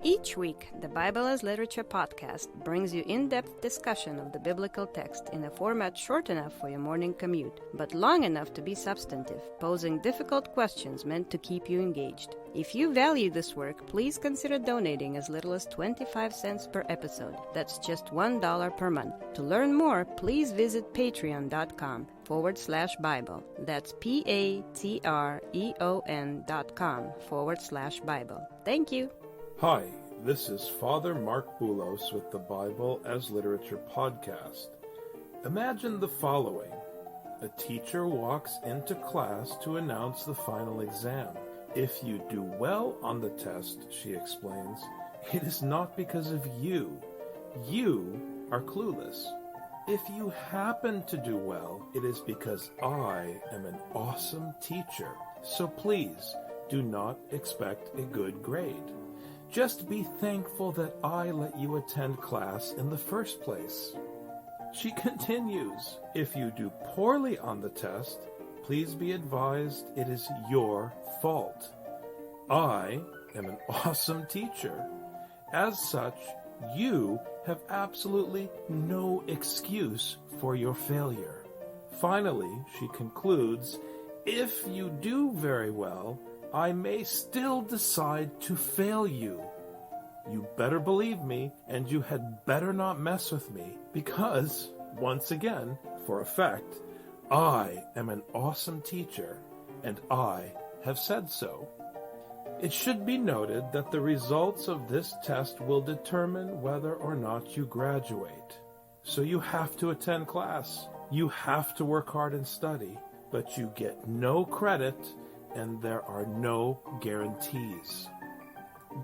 Each week, the Bible as Literature podcast brings you in-depth discussion of the biblical text in a format short enough for your morning commute, but long enough to be substantive, posing difficult questions meant to keep you engaged. If you value this work, please consider donating as little as 25 cents per episode. That's just $1 per month. To learn more, please visit patreon.com/Bible. That's patreon.com/Bible. Thank you. Hi, this is Father Marc Boulos with the Bible as Literature podcast. Imagine the following. A teacher walks into class to announce the final exam. If you do well on the test, she explains, it is not because of you. You are clueless. If you happen to do well, it is because I am an awesome teacher. So please, do not expect a good grade. Just be thankful that I let you attend class in the first place. She continues, if you do poorly on the test, please be advised it is your fault. I am an awesome teacher. As such, you have absolutely no excuse for your failure. Finally, she concludes, if you do very well, I may still decide to fail you. You better believe me, and you had better not mess with me, because, once again, for a fact, I am an awesome teacher, and I have said so. It should be noted that the results of this test will determine whether or not you graduate. So you have to attend class. You have to work hard and study, but you get no credit and there are no guarantees.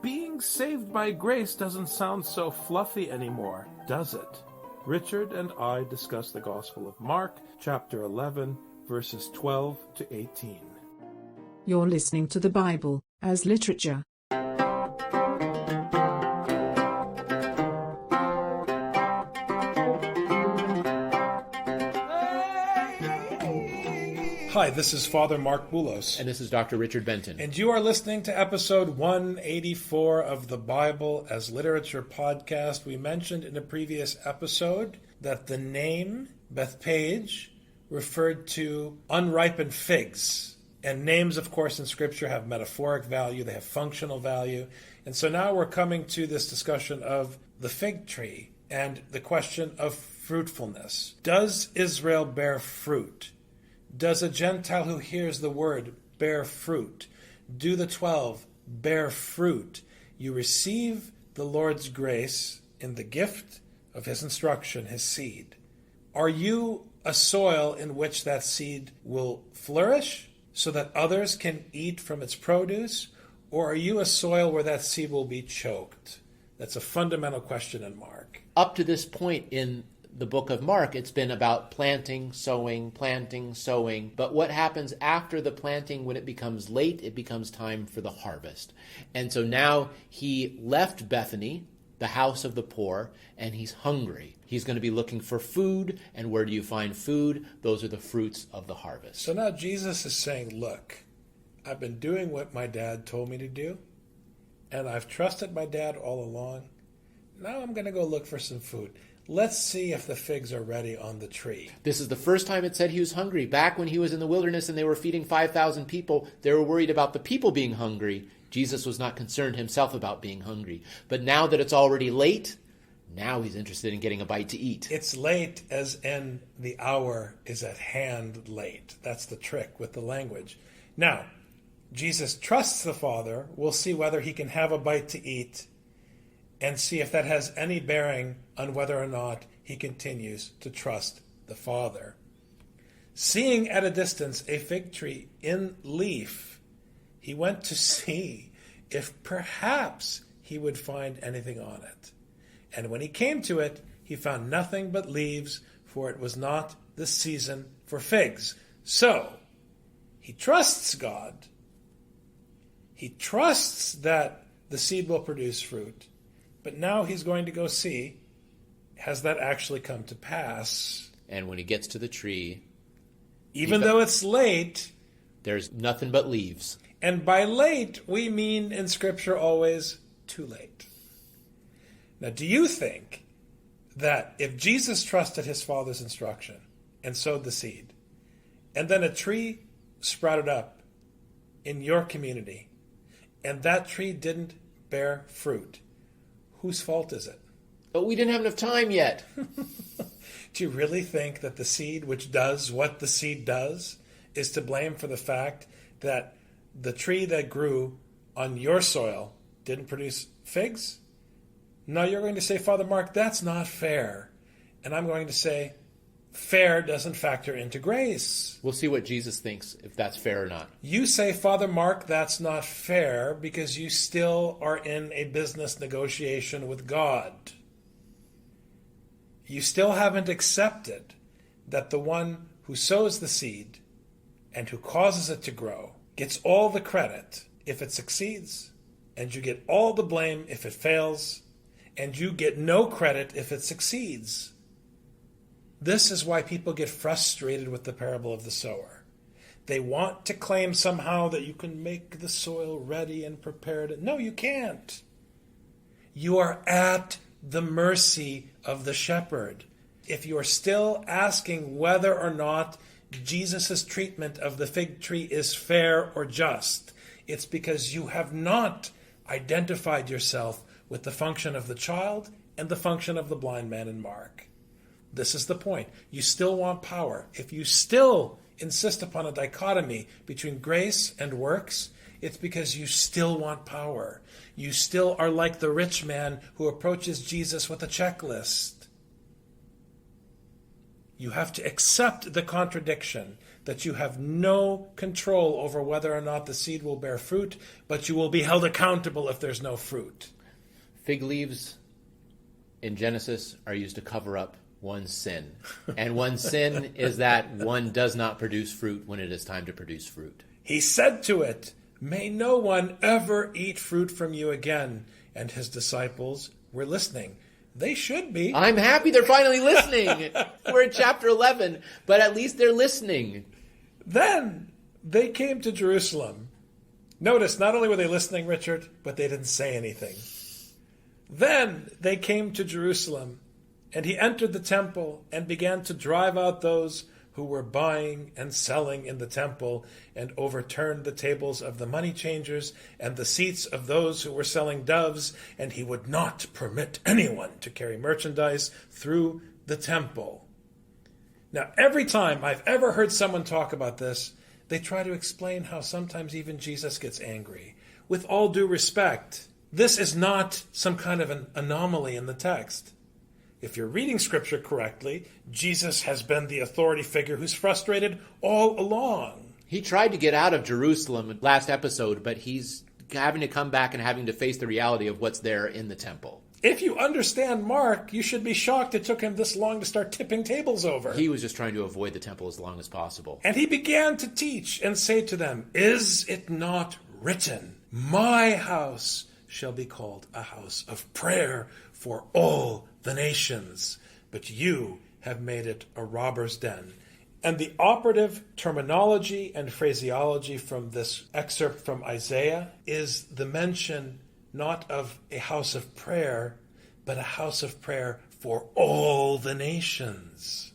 Being saved by grace doesn't sound so fluffy anymore, does it? Richard and I discuss the Gospel of Mark, chapter 11, verses 12 to 18. You're listening to the Bible as Literature. Hi, this is Father Marc Boulos. And this is Dr. Richard Benton. And you are listening to episode 184 of the Bible as Literature podcast. We mentioned in a previous episode that the name Bethpage referred to unripened figs. And names, of course, in Scripture have metaphoric value, they have functional value. And so now we're coming to this discussion of the fig tree and the question of fruitfulness. Does Israel bear fruit? Does a Gentile who hears the word bear fruit? Do the 12 bear fruit? You receive the Lord's grace in the gift of his instruction, his seed. Are you a soil in which that seed will flourish so that others can eat from its produce? Or are you a soil where that seed will be choked? That's a fundamental question in Mark. Up to this point in the book of Mark, it's been about planting, sowing. But what happens after the planting, when it becomes late, it becomes time for the harvest. And so now he left Bethany, the house of the poor, and he's hungry. He's going to be looking for food, and where do you find food? Those are the fruits of the harvest. So now Jesus is saying, look, I've been doing what my dad told me to do, and I've trusted my dad all along. Now I'm going to go look for some food. Let's see if the figs are ready on the tree. This is the first time it said he was hungry. Back when he was in the wilderness and they were feeding 5,000 people, they were worried about the people being hungry. Jesus was not concerned himself about being hungry. But now that it's already late, now he's interested in getting a bite to eat. It's late as in the hour is at hand late. That's the trick with the language. Now, Jesus trusts the Father. We'll see whether he can have a bite to eat and see if that has any bearing on whether or not he continues to trust the Father. Seeing at a distance a fig tree in leaf, he went to see if perhaps he would find anything on it. And when he came to it, he found nothing but leaves, for it was not the season for figs. So, he trusts God. He trusts that the seed will produce fruit. But now he's going to go see, has that actually come to pass? And when he gets to the tree, even though it's late, there's nothing but leaves. And by late, we mean in Scripture always too late. Now, do you think that if Jesus trusted his Father's instruction and sowed the seed, and then a tree sprouted up in your community, and that tree didn't bear fruit, whose fault is it? But we didn't have enough time yet. Do you really think that the seed which does what the seed does is to blame for the fact that the tree that grew on your soil didn't produce figs? No, you're going to say, Father Mark, that's not fair. And I'm going to say, fair doesn't factor into grace. We'll see what Jesus thinks, if that's fair or not. You say, Father Mark, that's not fair because you still are in a business negotiation with God. You still haven't accepted that the one who sows the seed and who causes it to grow gets all the credit if it succeeds, and you get all the blame if it fails, and you get no credit if it succeeds. This is why people get frustrated with the parable of the sower. They want to claim somehow that you can make the soil ready and prepared. No, you can't. You are at the mercy of the shepherd. If you are still asking whether or not Jesus' treatment of the fig tree is fair or just, it's because you have not identified yourself with the function of the child and the function of the blind man in Mark. This is the point. You still want power. If you still insist upon a dichotomy between grace and works, it's because you still want power. You still are like the rich man who approaches Jesus with a checklist. You have to accept the contradiction that you have no control over whether or not the seed will bear fruit, but you will be held accountable if there's no fruit. Fig leaves in Genesis are used to cover up one's sin. And one's sin is that one does not produce fruit when it is time to produce fruit. He said to it, "May no one ever eat fruit from you again." And his disciples were listening. They should be. I'm happy they're finally listening. We're in chapter 11, but at least they're listening. Then they came to Jerusalem. Notice, not only were they listening, Richard, but they didn't say anything. Then they came to Jerusalem, and he entered the temple and began to drive out those who were buying and selling in the temple, and overturned the tables of the money changers and the seats of those who were selling doves, and he would not permit anyone to carry merchandise through the temple. Now, every time I've ever heard someone talk about this, they try to explain how sometimes even Jesus gets angry. With all due respect, this is not some kind of an anomaly in the text. If you're reading Scripture correctly, Jesus has been the authority figure who's frustrated all along. He tried to get out of Jerusalem last episode, but he's having to come back and having to face the reality of what's there in the temple. If you understand Mark, you should be shocked it took him this long to start tipping tables over. He was just trying to avoid the temple as long as possible. And he began to teach and say to them, "Is it not written, my house shall be called a house of prayer for all the nations, but you have made it a robber's den." And the operative terminology and phraseology from this excerpt from Isaiah is the mention not of a house of prayer, but a house of prayer for all the nations.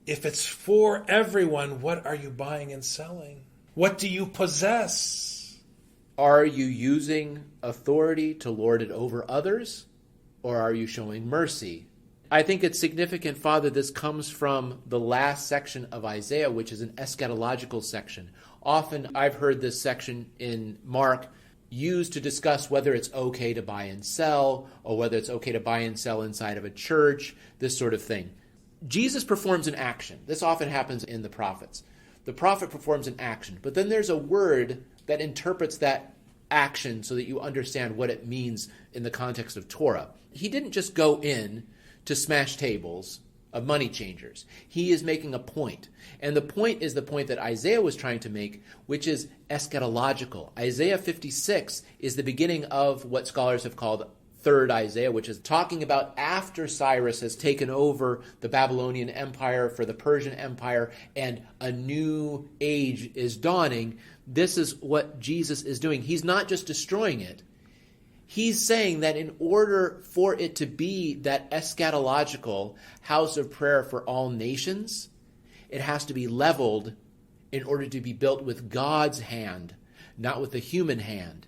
If it's for everyone, what are you buying and selling? What do you possess? Are you using authority to lord it over others, or are you showing mercy? I think it's significant, Father, this comes from the last section of Isaiah, which is an eschatological section. Often I've heard this section in Mark used to discuss whether it's okay to buy and sell, or whether it's okay to buy and sell inside of a church, this sort of thing. Jesus performs an action. This often happens in the prophets. The prophet performs an action, but then there's a word that interprets that action so that you understand what it means in the context of Torah. He didn't just go in to smash tables of money changers. He is making a point. And the point is the point that Isaiah was trying to make, which is eschatological. Isaiah 56 is the beginning of what scholars have called third Isaiah, which is talking about after Cyrus has taken over the Babylonian Empire for the Persian Empire and a new age is dawning. This is what Jesus is doing. He's not just destroying it. He's saying that in order for it to be that eschatological house of prayer for all nations, it has to be leveled in order to be built with God's hand, not with a human hand.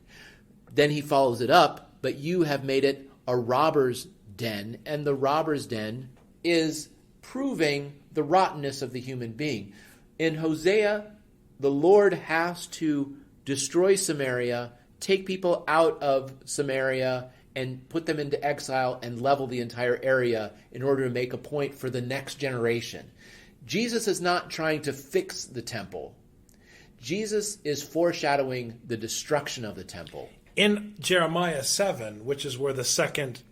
Then he follows it up, but you have made it a robber's den, and the robber's den is proving the rottenness of the human being. In Hosea, the Lord has to destroy Samaria, take people out of Samaria, and put them into exile and level the entire area in order to make a point for the next generation. Jesus is not trying to fix the temple. Jesus is foreshadowing the destruction of the temple. In Jeremiah 7, which is where the second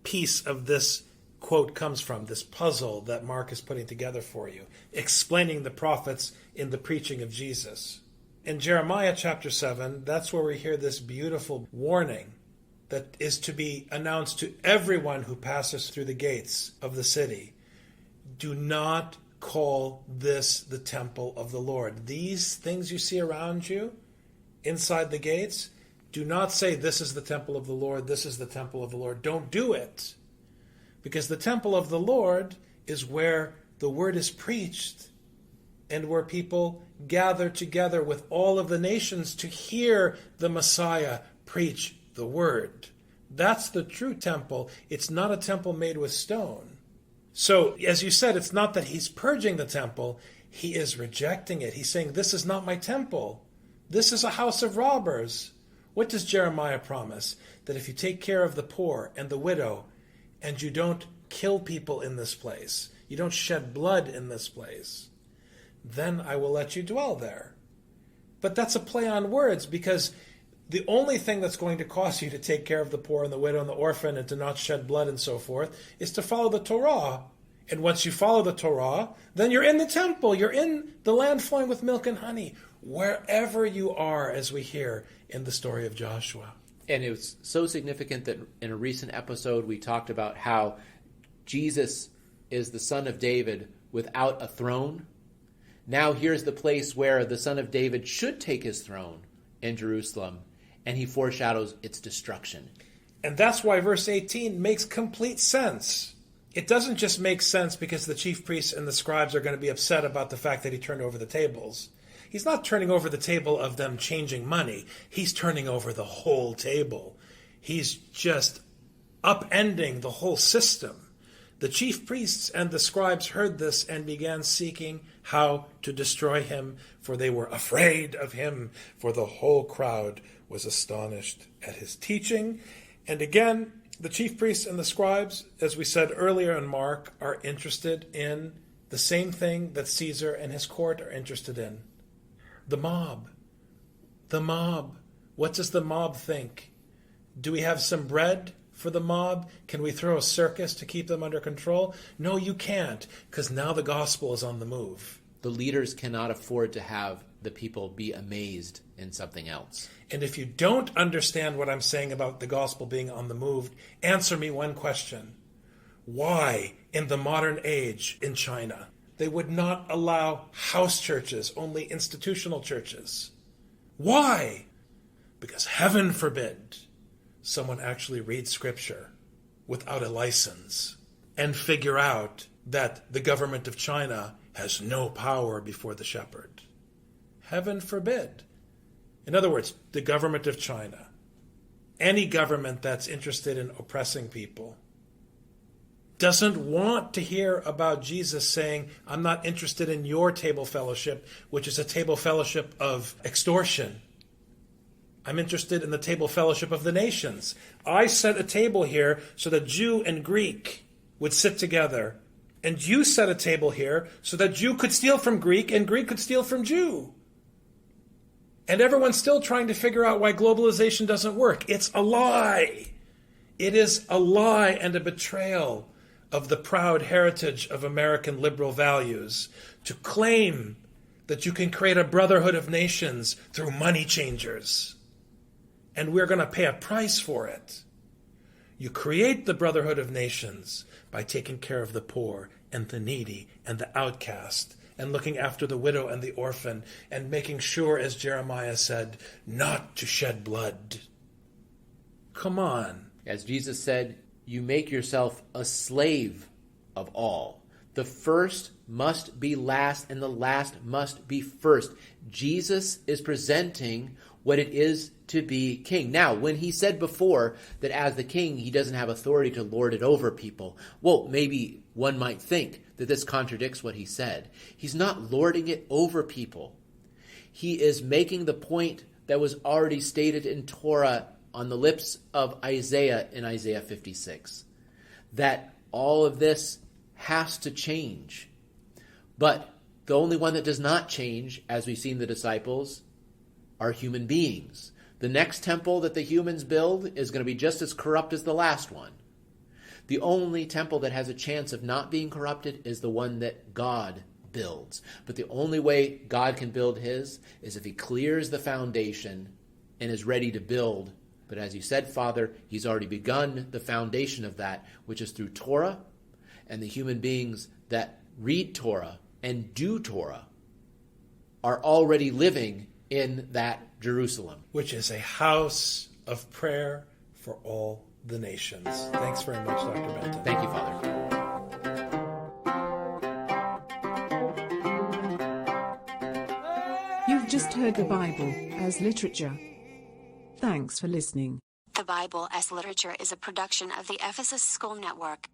piece of this quote comes from, this puzzle that Mark is putting together for you, explaining the prophets in the preaching of Jesus. In Jeremiah chapter 7, that's where we hear this beautiful warning that is to be announced to everyone who passes through the gates of the city. Do not call this the temple of the Lord. These things you see around you, inside the gates, do not say this is the temple of the Lord, this is the temple of the Lord. Don't do it. Because the temple of the Lord is where the word is preached and where people gather together with all of the nations to hear the Messiah preach the word. That's the true temple. It's not a temple made with stone. So, as you said, it's not that he's purging the temple. He is rejecting it. He's saying, this is not my temple. This is a house of robbers. What does Jeremiah promise? That if you take care of the poor and the widow, and you don't kill people in this place, you don't shed blood in this place, then I will let you dwell there. But that's a play on words, because the only thing that's going to cause you to take care of the poor and the widow and the orphan and to not shed blood and so forth is to follow the Torah. And once you follow the Torah, then you're in the temple. You're in the land flowing with milk and honey, wherever you are, as we hear in the story of Joshua. And it was so significant that in a recent episode we talked about how Jesus is the son of David without a throne. Now here's the place where the son of David should take his throne in Jerusalem, and he foreshadows its destruction. And that's why verse 18 makes complete sense. It doesn't just make sense because the chief priests and the scribes are going to be upset about the fact that he turned over the tables. He's not turning over the table of them changing money. He's turning over the whole table. He's just upending the whole system. The chief priests and the scribes heard this and began seeking how to destroy him, for they were afraid of him, for the whole crowd was astonished at his teaching. And again, the chief priests and the scribes, as we said earlier in Mark, are interested in the same thing that Caesar and his court are interested in. The mob. The mob. What does the mob think? Do we have some bread for the mob? Can we throw a circus to keep them under control? No, you can't, because now the gospel is on the move. The leaders cannot afford to have the people be amazed in something else. And if you don't understand what I'm saying about the gospel being on the move, answer me one question. Why, in the modern age in China, they would not allow house churches, only institutional churches? Why? Because heaven forbid someone actually read scripture without a license and figure out that the government of China has no power before the shepherd. Heaven forbid. In other words, the government of China, any government that's interested in oppressing people, doesn't want to hear about Jesus saying, I'm not interested in your table fellowship, which is a table fellowship of extortion. I'm interested in the table fellowship of the nations. I set a table here so that Jew and Greek would sit together. And you set a table here so that Jew could steal from Greek and Greek could steal from Jew. And everyone's still trying to figure out why globalization doesn't work. It's a lie. It is a lie and a betrayal of the proud heritage of American liberal values to claim that you can create a brotherhood of nations through money changers. And we're going to pay a price for it. You create the brotherhood of nations by taking care of the poor and the needy and the outcast and looking after the widow and the orphan and making sure, as Jeremiah said, not to shed blood. come on. As Jesus said, you make yourself a slave of all. The first must be last, and the last must be first. Jesus is presenting what it is to be king. Now, when he said before that as the king, he doesn't have authority to lord it over people, well, maybe one might think that this contradicts what he said. He's not lording it over people. He is making the point that was already stated in Torah on the lips of Isaiah in Isaiah 56, that all of this has to change. But the only one that does not change, as we've seen the disciples, are human beings. The next temple that the humans build is going to be just as corrupt as the last one. The only temple that has a chance of not being corrupted is the one that God builds. But the only way God can build his is if he clears the foundation and is ready to build. But as you said, Father, he's already begun the foundation of that, which is through Torah, and the human beings that read Torah and do Torah are already living in that Jerusalem, which is a house of prayer for all the nations. Thanks very much, Dr. Benton. Thank you, Father. You've just heard the Bible as literature. Thanks for listening. The Bible as Literature is a production of the Ephesus School Network.